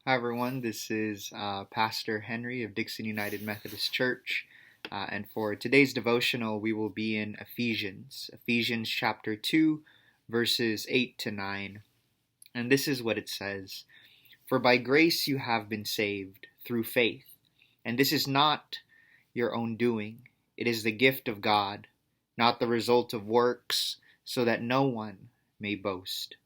Hi, everyone. This is Pastor Henry of Dixon United Methodist Church. And for today's devotional, we will be in Ephesians chapter 2, verses 8 to 9. And this is what it says: "For by grace you have been saved through faith. And this is not your own doing. It is the gift of God, not the result of works, so that no one may boast."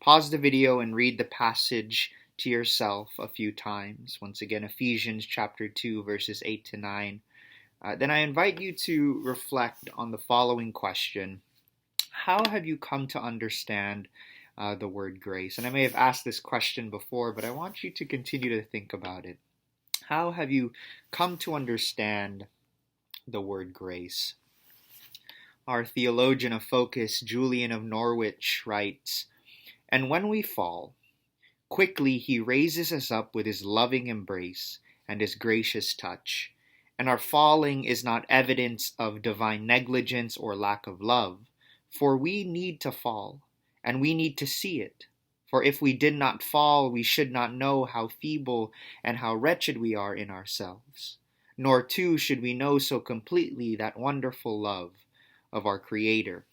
Pause the video and read the passage to yourself a few times. Once again, Ephesians chapter 2, verses 8 to 9. Then I invite you to reflect on the following question: how have you come to understand the word grace? And I may have asked this question before, but I want you to continue to think about it. How have you come to understand the word grace? Our theologian of focus, Julian of Norwich, writes, "And when we fall, quickly he raises us up with his loving embrace and his gracious touch. And our falling is not evidence of divine negligence or lack of love, for we need to fall, and we need to see it. For if we did not fall, we should not know how feeble and how wretched we are in ourselves. Nor, too, should we know so completely that wonderful love of our Creator."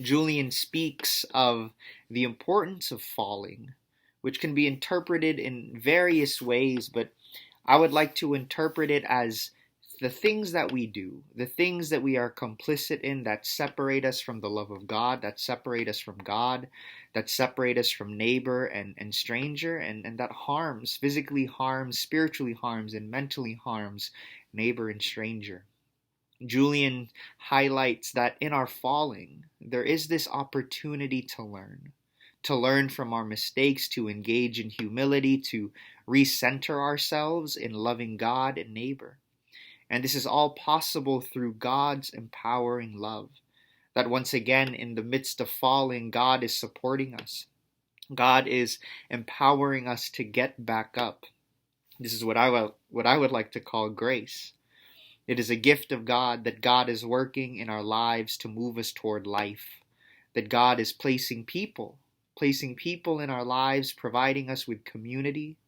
Julian speaks of the importance of falling, which can be interpreted in various ways, but I would like to interpret it as the things that we do, the things that we are complicit in that separate us from the love of God, that separate us from God, that separate us from neighbor and stranger, and that harms, physically harms, spiritually harms, and mentally harms neighbor and stranger. Julian highlights that in our falling, there is this opportunity to learn from our mistakes, to engage in humility, to recenter ourselves in loving God and neighbor. And this is all possible through God's empowering love. That once again, in the midst of falling, God is supporting us. God is empowering us to get back up. This is what I would like to call grace. It is a gift of God that God is working in our lives to move us toward life. That God is placing people in our lives, providing us with community.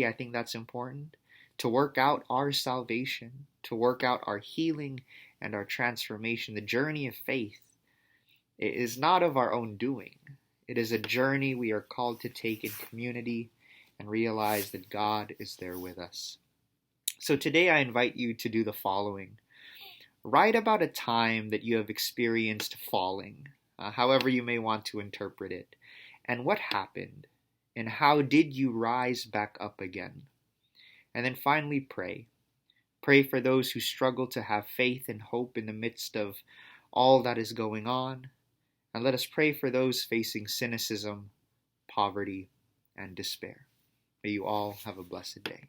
I think that's important. To work out our salvation, to work out our healing and our transformation. The journey of faith is not of our own doing. It is a journey we are called to take in community and realize that God is there with us. So today I invite you to do the following. Write about a time that you have experienced falling, however you may want to interpret it, and what happened, and how did you rise back up again? And then finally pray. Pray for those who struggle to have faith and hope in the midst of all that is going on, and let us pray for those facing cynicism, poverty, and despair. May you all have a blessed day.